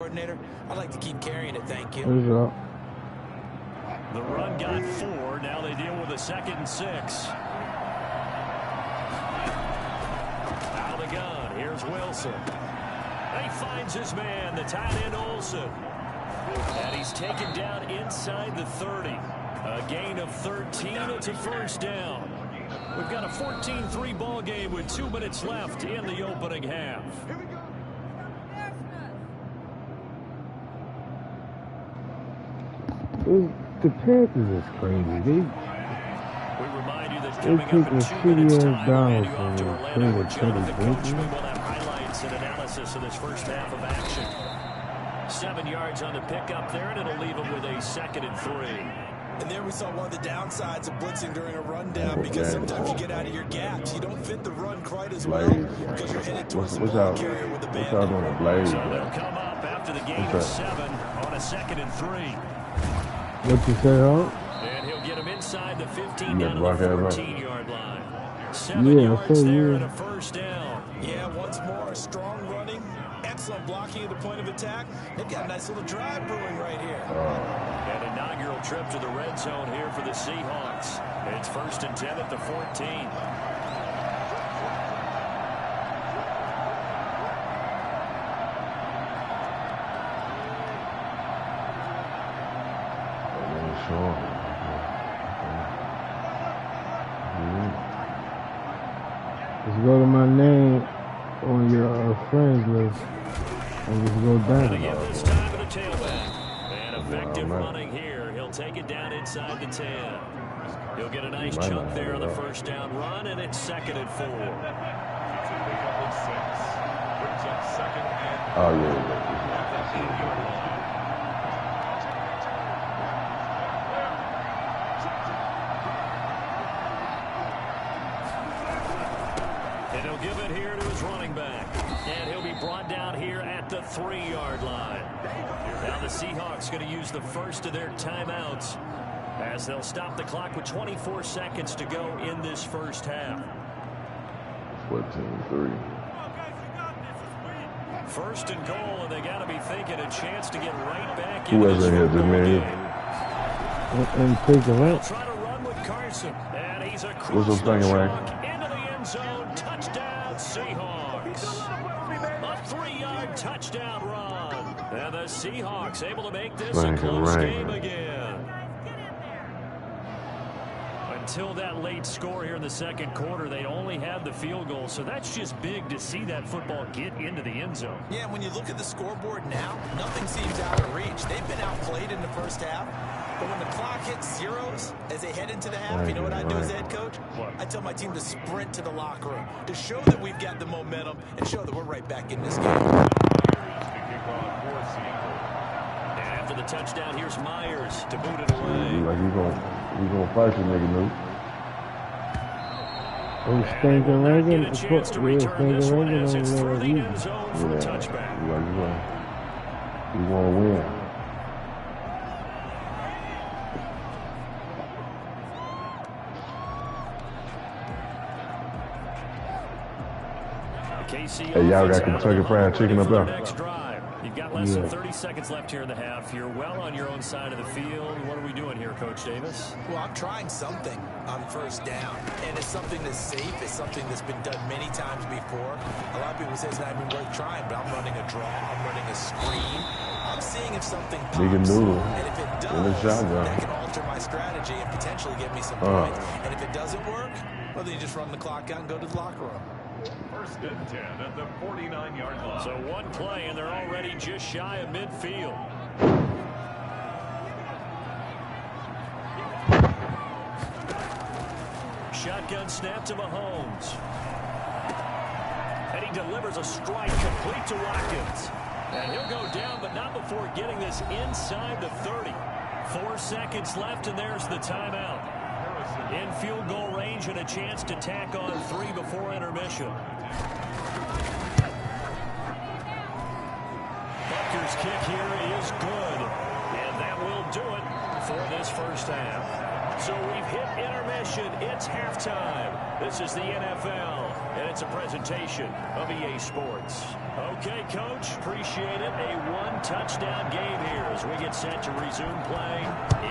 Coordinator, I'd like to keep carrying it, thank you. The run got 4. Now they deal with a 2nd and 6. Out of the gun. Here's Wilson. He finds his man, the tight end Olsen. And he's taken down inside the 30. A gain of 13. It's a first down. We've got a 14-3 ball game with 2 minutes left in the opening half. The Panthers is crazy. We remind you that coming up in 2 minutes time, we'll hand you off to Orlando, where Jonathan Coachman will have highlights and analysis of this first half of action. 7 yards on the pickup there, and it'll leave him with a 2nd and 3. And there we saw one of the downsides of blitzing during a rundown, because sometimes you get out of your gaps. You don't fit the run quite as well because you're headed towards the ball carrier with the band. So they'll come up after the gain of 7 on a 2nd and 3. What you say, huh? And he'll get him inside the 15 down to the 14-yard line. 7 yards there and a first down. Yeah, once more, strong running, excellent blocking at the point of attack. They've got a nice little drive brewing right here. An inaugural trip to the red zone here for the Seahawks. It's 1st and 10 at the 14. Just go to my name on your friends list and just go down. This time to the tailback. And effective running here. He'll take it down inside the 10. He'll get a nice chunk there on the first down run, and it's 2nd and 4. Oh, yeah. And he'll give it here to his running back. And he'll be brought down here at the 3-yard line. Now the Seahawks going to use the first of their timeouts as they'll stop the clock with 24 seconds to go in this first half. 14-3. First and goal, and they got to be thinking a chance to get right back Who into has this in here, football Jimmy? game. And take the They'll right. try to run with Carson, and he's across What's the up, Frank? chalk into the end zone. Touchdown, Seahawks. A 3-yard touchdown run. And the Seahawks able to make this a close game again. Until that late score here in the second quarter, they only had the field goal, so that's just big to see that football get into the end zone. Yeah, when you look at the scoreboard now, nothing seems out of reach. They've been outplayed in the first half, but when the clock hits zeros as they head into the half, you know what I do as head coach? What? I tell my team to sprint to the locker room to show that we've got the momentum and show that we're right back in this game. And after the touchdown, here's Myers to boot it away. Like he's gonna fight you, Nickynooodles. I'm stinking Reagan. Get a chance to return this one as it's through the end zone for a touchback. You want to win. Hey, y'all got Kentucky Fried Chicken up there. Next drive. You've got less than 30 seconds left here in the half. You're well on your own side of the field. What are we doing here, Coach Davis? Well, I'm trying something on first down, and it's something that's safe. It's something that's been done many times before. A lot of people say it's not even worth trying, but I'm running a draw. I'm running a screen. I'm seeing if something pops, and if it does, that can alter my strategy and potentially get me some points. And if it doesn't work, well, then you just run the clock out and go to the locker room. 1st and 10 at the 49-yard line. So one play, and they're already just shy of midfield. Shotgun snap to Mahomes. And he delivers a strike complete to Watkins. And he'll go down, but not before getting this inside the 30. 4 seconds left, and there's the timeout. In field goal range and a chance to tack on 3 before intermission. Butker's kick here is good. And that will do it for this first half. So we've hit intermission. It's halftime. This is the NFL, and it's a presentation of EA Sports. Okay, Coach, appreciate it. A one-touchdown game here as we get set to resume play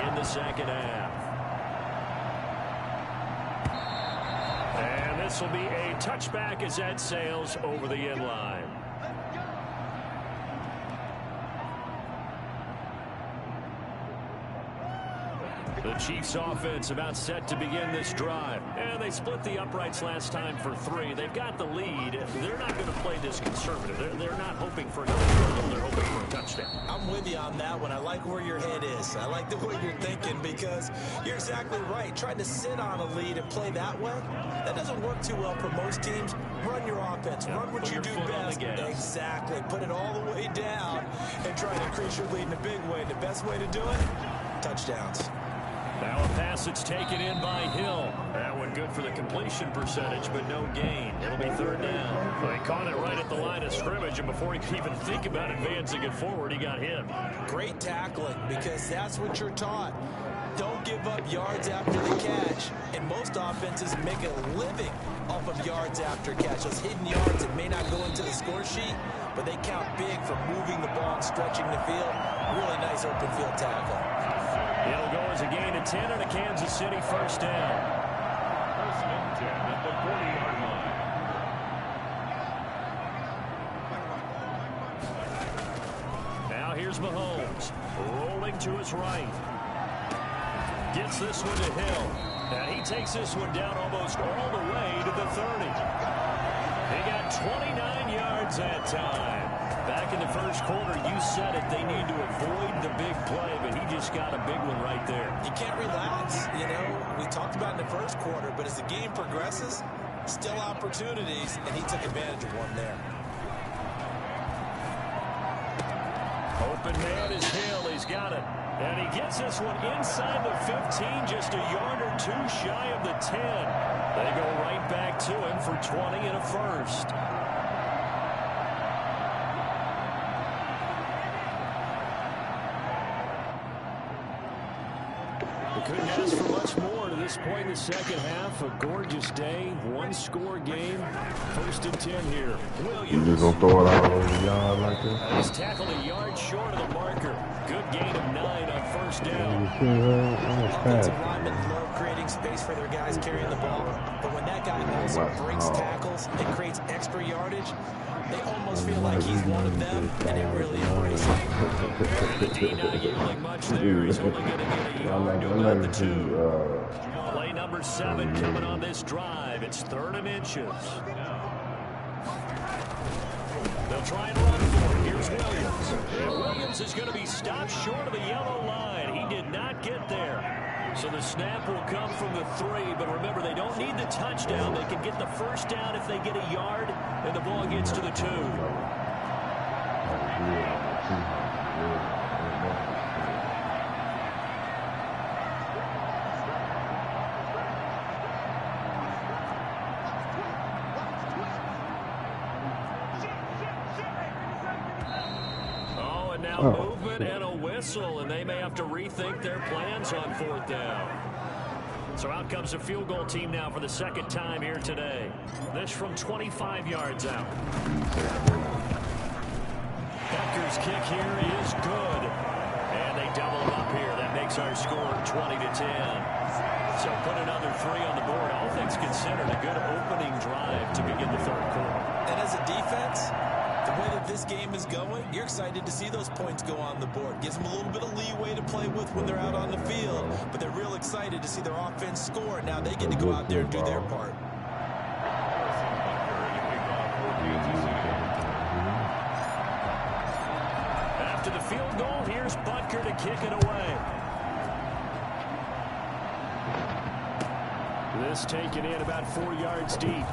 in the second half. And this will be a touchback as Ed sails over the end line. The Chiefs offense about set to begin this drive. And they split the uprights last time for 3. They've got the lead. They're not going to play this conservative. They're not hoping for another field goal. They're hoping for a touchdown. I'm with you on that one. I like where your head is. I like the way you're thinking because you're exactly right. Trying to sit on a lead and play that way, that doesn't work too well for most teams. Run your offense. Run what you do best. Exactly. Put it all the way down and try to increase your lead in a big way. The best way to do it, touchdowns. Now a pass that's taken in by Hill. That one good for the completion percentage, but no gain. It'll be third down. Well, he caught it right at the line of scrimmage, and before he could even think about advancing it forward, he got hit. Great tackling, because that's what you're taught. Don't give up yards after the catch. And most offenses make a living off of yards after catch. Those hidden yards that may not go into the score sheet, but they count big for moving the ball and stretching the field. Really nice open field tackle. It'll go as a gain of 10 and a Kansas City first down. First and 10 at the 40-yard line. Now here's Mahomes, rolling to his right. Gets this one to Hill. And he takes this one down almost all the way to the 30. He got 29 yards that time. Back in the first quarter, you said it, they need to avoid the big play, but he just got a big one right there. You can't relax. You know, we talked about in the first quarter, but as the game progresses, still opportunities, and he took advantage of one there. Open man is Hill. He's got it. And he gets this one inside the 15, just a yard or two shy of the 10. They go right back to him for 20 and a first. Couldn't ask for much more to this point in the second half. A gorgeous day, one-score game. First and 10 here. Williams. You just gonna throw it out over the yard like that? He's tackled a yard short of the marker. Good gain of 9 on first down. Offensive linemen love creating space for their guys carrying the ball, but when that guy also breaks tackles and creates extra yardage, they almost feel like he's one of them, and they really embrace it. The D not yielding much there. He's only going to get a yard to about the 2. Play number 7 coming on this drive. It's 3rd and inches. They'll try and run for it. Here's Williams. And Williams is going to be stopped short of the yellow line. He did not get there. So the snap will come from the 3, but remember, they don't need the touchdown. They can get the first down if they get a yard, and the ball gets to the 2. Oh, and now movement and a whistle, and they may have to rethink their plans on 4th down. So out comes a field goal team now for the second time here today. This from 25 yards out. Becker's kick here is good. And they double him up here. That makes our score 20-10. So put another 3 on the board. All things considered, a good opening drive to begin the 3rd quarter. And as a defense, the way that this game is going, you're excited to see those points go on the board. Gives them a little bit of leeway to play with when they're out on the field, but they're real excited to see their offense score. Now they get to go out there and do their part. After the field goal, here's Butker to kick it away. This taken in about 4 yards deep.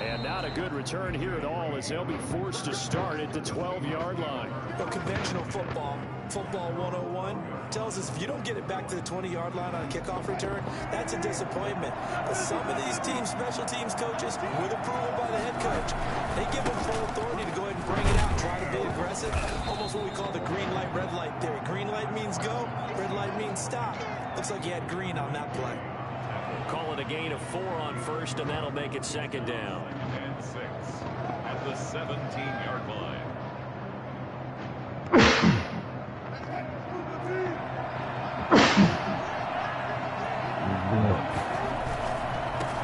And not a good return here at all as they'll be forced to start at the 12-yard line. Well, conventional football 101, tells us if you don't get it back to the 20-yard line on a kickoff return, that's a disappointment. But some of these teams, special teams coaches, with approval by the head coach, they give them full authority to go ahead and bring it out, try to be aggressive, almost That's what we call the green light, red light theory. Green light means go, red light means stop. Looks like he had green on that play. Call it a gain of 4 on first, and that'll make it second down. And 6 at the 17-yard line.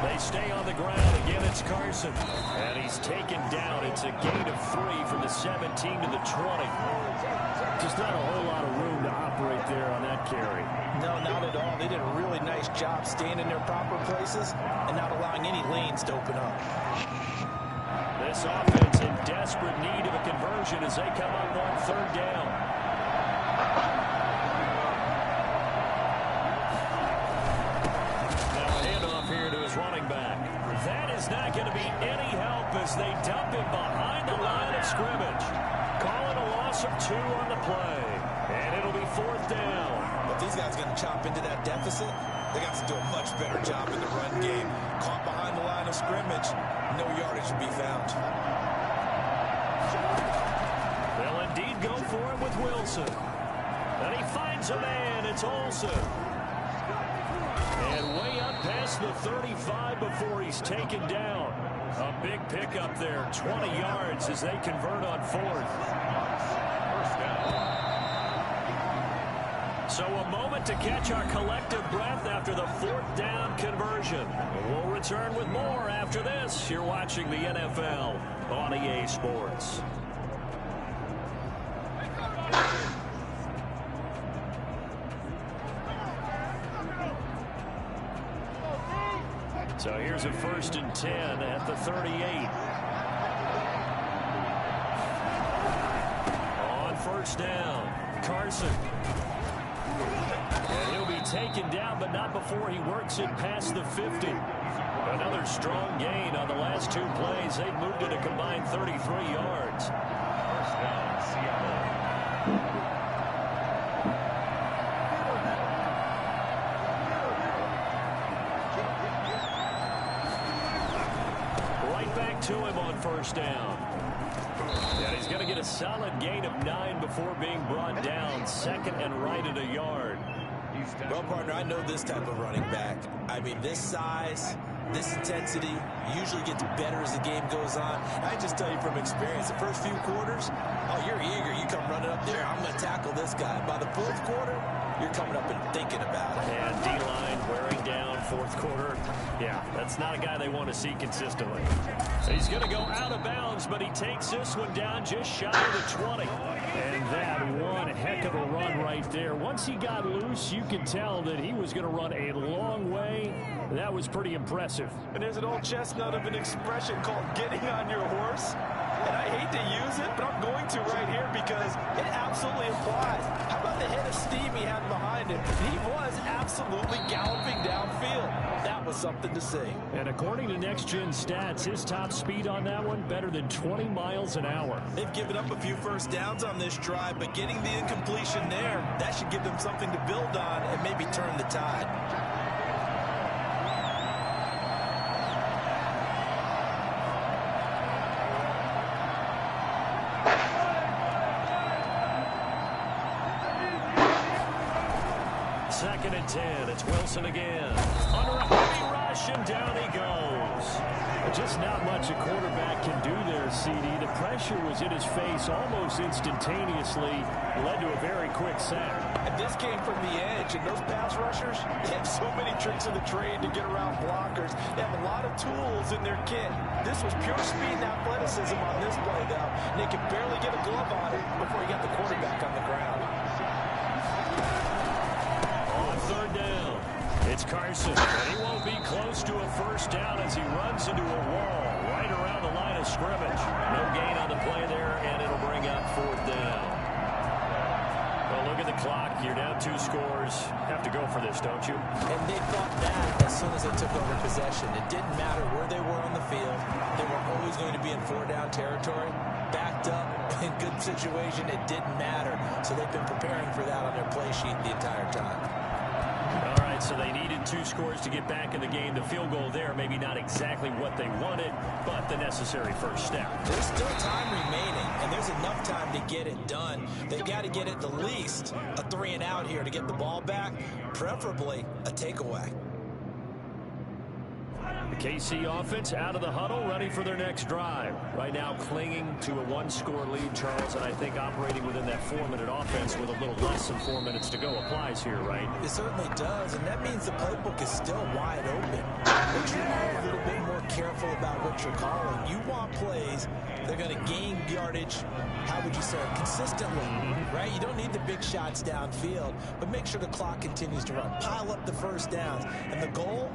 They stay on the ground. Again, it's Carson. And he's taken down. It's a gain of 3 from the 17 to the 20. Just not a whole lot of room to operate there on that carry. No, not at all. They did a really nice job staying in their proper places and not allowing any lanes to open up. This offense in desperate need of a conversion as they come up on third down. Now a handoff here to his running back. That is not going to be any help as they dump him behind the line of scrimmage. Call it a loss of 2 on the play. And it'll be fourth down. But these guys are going to chop into that deficit. They got to do a much better job in the run game. Caught behind the line of scrimmage, no yardage to be found. They'll indeed go for it with Wilson. And he finds a man. It's Olsen. And way up past the 35 before he's taken down. A big pickup there, 20 yards as they convert on fourth. First down. So a moment to catch our collective breath after the fourth down conversion. We'll return with more after this. You're watching the NFL on EA Sports. So here's a 1st and 10 at the 38. On first down, Carson. And he'll be taken down, but not before he works it past the 50. Another strong gain on the last 2 plays. They've moved it a combined 33 yards. First down, Seattle. Right back to him on first down. And he's going to get a solid gain of 9 before being brought down. 2nd and right at a yard. Well, partner, I know this type of running back. I mean, this size, this intensity usually gets better as the game goes on. I just tell you from experience, the first few quarters, oh, you're eager. You come running up there, I'm going to tackle this guy. By the 4th quarter, you're coming up and thinking about it. And D-line wearing down 4th quarter. Yeah, that's not a guy they want to see consistently. He's going to go out of bounds, but he takes this one down just shy of the 20. And that one heck of a run right there. Once he got loose, you could tell that he was going to run a long way. That was pretty impressive. And there's an old chestnut of an expression called getting on your horse. And I hate to use it, but I'm going to right here because it absolutely applies. How about the head of steam he had behind him? He was absolutely galloping downfield. That was something to see. And according to Next Gen Stats, his top speed on that one better than 20 miles an hour. They've given up a few first downs on this drive, but getting the incompletion there, that should give them something to build on and maybe turn the tide. Second and 10. It's Wilson again. Under a heavy rush, and down he goes. Just not much a quarterback can do there, CD. The pressure was in his face almost instantaneously. Led to a very quick sack. And this came from the edge, and those pass rushers, they have so many tricks of the trade to get around blockers. They have a lot of tools in their kit. This was pure speed and athleticism on this play, though. And they could barely get a glove on it before he got the quarterback on the ground. On third down, it's Carson. And he won't be close to a first down as he runs into a wall right around the line of scrimmage. No gain on the play there, and it'll bring up fourth down. Well, look at the clock. You're down 2 scores. Have to go for this, don't you? And they thought that as soon as they took over possession. It didn't matter where they were on the field. They were always going to be in 4-down territory. Backed up, in good situation, it didn't matter. So they've been preparing for that on their play sheet the entire time. All right, so they needed 2 scores to get back in the game. The field goal there, maybe not exactly what they wanted, but the necessary first step. There's still time remaining, and there's enough time to get it done. They've got to get at the least a 3-and-out here to get the ball back, preferably a takeaway. The KC offense out of the huddle, ready for their next drive. Right now clinging to a 1-score lead, Charles, and I think operating within that 4-minute offense with a little less than 4 minutes to go applies here, right? It certainly does, and that means the playbook is still wide open. But you are a little bit more careful about what you're calling. You want plays that are going to gain yardage, how would you say, consistently, right? You don't need the big shots downfield, but make sure the clock continues to run. Pile up the first downs, and the goal,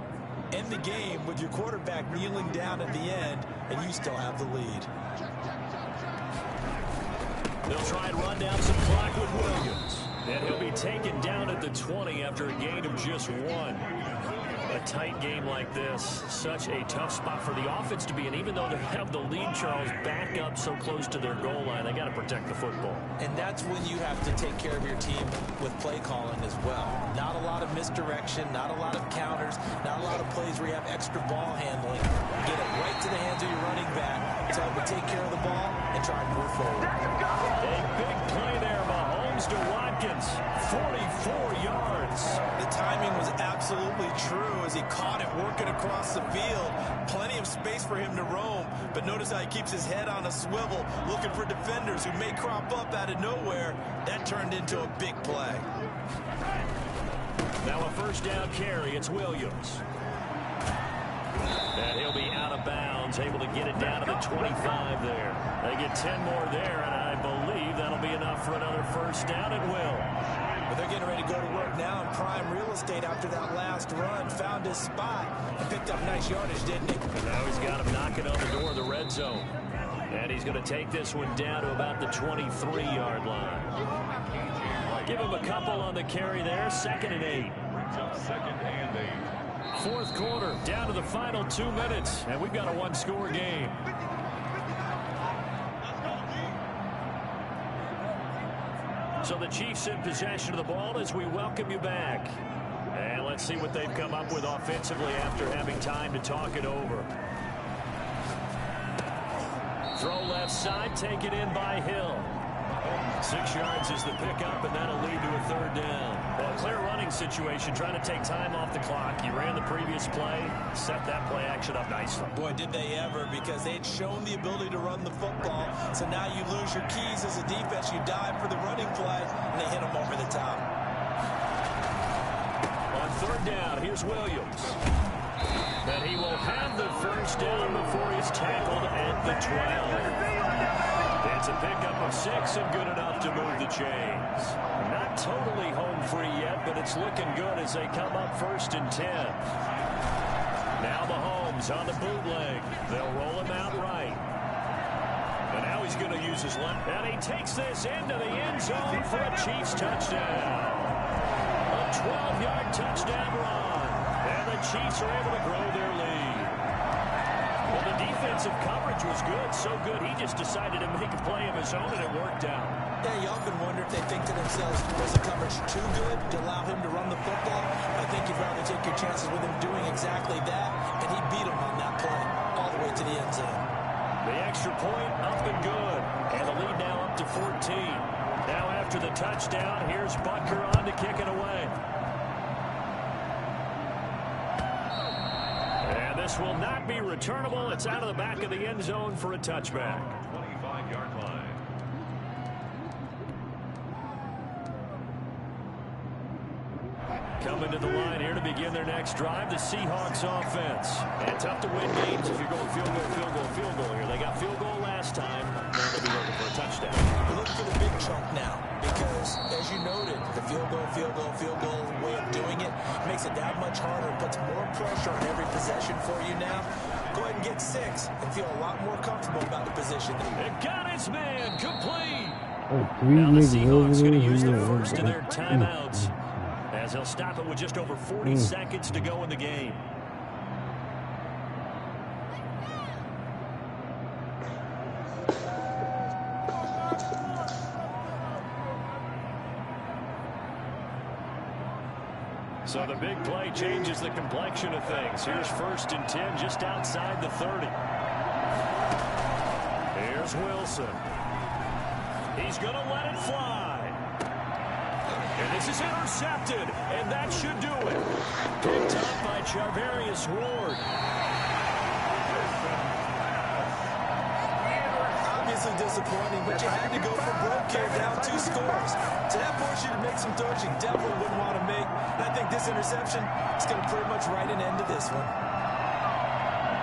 end the game with your quarterback kneeling down at the end, and you still have the lead. They'll try and run down some clock with Williams. And he'll be taken down at the 20 after a gain of just 1. A tight game like this, such a tough spot for the offense to be in. Even though they have the lead, Charles, back up so close to their goal line, they got to protect the football. And that's when you have to take care of your team with play calling as well. Not a lot of misdirection, not a lot of counters, not a lot of plays where you have extra ball handling. Get it right to the hands of your running back, tell him to take care of the ball, and try and move forward. A big play there, Mahomes to Watkins, 44 yards. The timing was absolutely true as he caught it working across the field. Plenty of space for him to roam, but notice how he keeps his head on a swivel, looking for defenders who may crop up out of nowhere. That turned into a big play. Now a first down carry. It's Williams. And he'll be out of bounds, able to get it down to the 25 there. They get 10 more there, and I believe that'll be enough for another first down at will. But they're getting ready to go to work now in prime real estate after that last run. Found his spot and picked up nice yardage, didn't he? And now he's got him knocking on the door of the red zone. And he's going to take this one down to about the 23-yard line. Give him a couple on the carry there. 2nd and 8. Second and 8. Fourth quarter, down to the final 2 minutes, and we've got a 1-score game. So the Chiefs in possession of the ball as we welcome you back. And let's see what they've come up with offensively after having time to talk it over. Throw left side, taken in by Hill. 6 yards is the pickup, and that'll lead to a 3rd down. Well, a clear running situation, trying to take time off the clock. He ran the previous play, set that play action up nicely. Boy, did they ever, because they'd shown the ability to run the football. So now you lose your keys as a defense. You dive for the running play, and they hit them over the top. On 3rd down, here's Williams. And he will have the first down before he's tackled at the 12. It's a pickup of 6 and good enough to move the chains. Not totally home free yet, but it's looking good as they come up 1st and 10. Now Mahomes on the bootleg. They'll roll him out right. And now he's going to use his left. And he takes this into the end zone for a Chiefs touchdown. A 12-yard touchdown run. And the Chiefs are able to grow their lead. Well, the defensive coverage was good, so good he just decided to make a play of his own, and it worked out. Yeah, you often wonder if they think to themselves, was the coverage too good to allow him to run the football? I think you'd rather take your chances with him doing exactly that, and he beat him on that play all the way to the end zone. The extra point up and good, and the lead now up to 14. Now after the touchdown, here's Butker on to kick it away. And this will not be returnable. It's out of the back of the end zone for a touchback. 25-yard line. Coming to the line here to begin their next drive, the Seahawks offense. And tough to win games if you're going field goal, field goal, field goal here. They got field goal last time. Now they'll be looking for a touchdown. We're looking for the big chunk now because, as you noted, the field goal way of doing it makes it that much harder. It puts more pressure on every possession for you now. Go ahead and get 6 and feel a lot more comfortable about the position. It got his man complete. Three Now the niggas Seahawks over going to use the there. first of their timeouts as he'll stop it with just over 40 seconds to go in the game. So the big play changes the complexion of things. Here's 1st and 10 just outside the 30. Here's Wilson. He's going to let it fly. And this is intercepted, and that should do it. Picked up by Charvarius Ward. Obviously disappointing, but you had to go for broke here, down 2 scores. So that forced you to make some throws you definitely wouldn't want to make. And I think this interception is going to pretty much write an end to this one.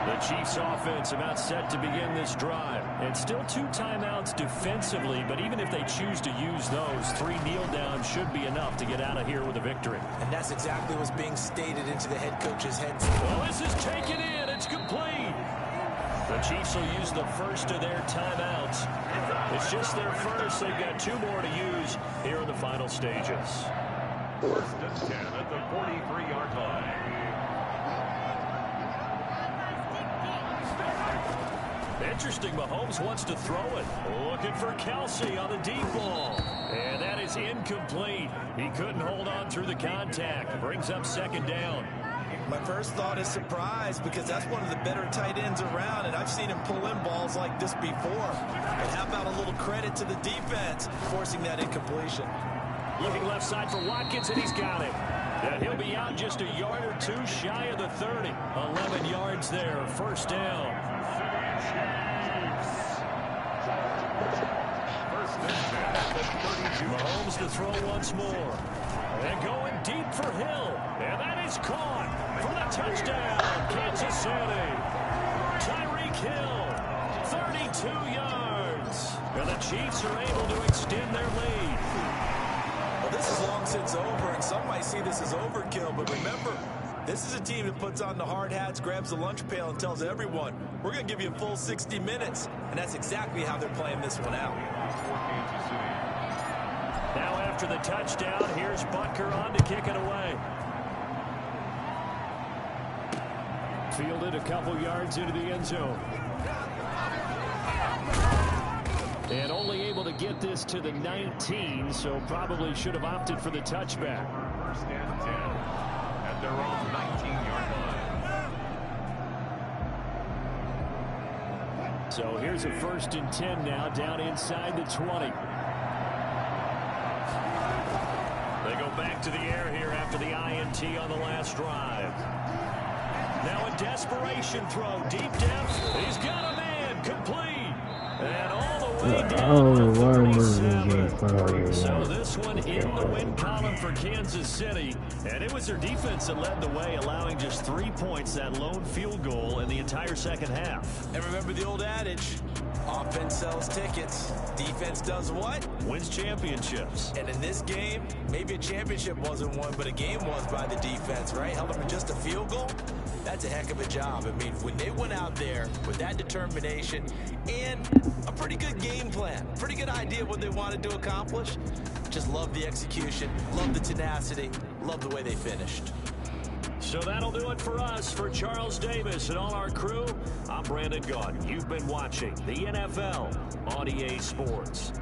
The Chiefs offense about set to begin this drive. And still 2 timeouts defensively, but even if they choose to use those, 3 kneel downs should be enough to get out of here with a victory. And that's exactly what's being stated into the head coach's head. Well, this is taken in. It's complete. The Chiefs will use the first of their timeouts. It's just their first. They've got 2 more to use here in the final stages. 1st and 10 at the 43-yard line. Interesting, Mahomes wants to throw it. Looking for Kelsey on the deep ball. And that is incomplete. He couldn't hold on through the contact. Brings up 2nd down. My first thought is surprise, because that's one of the better tight ends around, and I've seen him pull in balls like this before. But how about a little credit to the defense forcing that incompletion? Looking left side for Watkins, and he's got it. And he'll be out just a yard or 2 shy of the 30. 11 yards there, 1st down. Mahomes to throw once more. And going deep for Hill. And that is caught for the touchdown, Kansas City. Tyreek Hill, 32 yards. And the Chiefs are able to extend their lead. Well, this is long since over, and some might see this as overkill. But remember, this is a team that puts on the hard hats, grabs the lunch pail, and tells everyone, we're going to give you a full 60 minutes. And that's exactly how they're playing this one out. Now after the touchdown, here's Butker on to kick it away. Fielded a couple yards into the end zone. And only able to get this to the 19, so probably should have opted for the touchback. 1st and 10 at their own 19-yard line. So here's a 1st and 10 now, down inside the 20. They go back to the air here after the INT on the last drive. Now a desperation throw, deep depth. He's got a man, complete. And all the way down to 37. So this one in the win column for Kansas City. And it was their defense that led the way, allowing just 3 points, that lone field goal in the entire 2nd half. And remember the old adage, offense sells tickets. Defense does what? Wins championships. And in this game, maybe a championship wasn't won, but a game was by the defense, right? Held them to just a field goal. That's a heck of a job. I mean, when they went out there with that determination and a pretty good game plan, pretty good idea of what they wanted to accomplish, just love the execution, love the tenacity, love the way they finished. So that'll do it for us. For Charles Davis and all our crew, I'm Brandon Gaudin. You've been watching the NFL on EA Sports.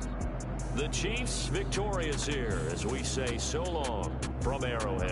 The Chiefs victorious here as we say so long from Arrowhead.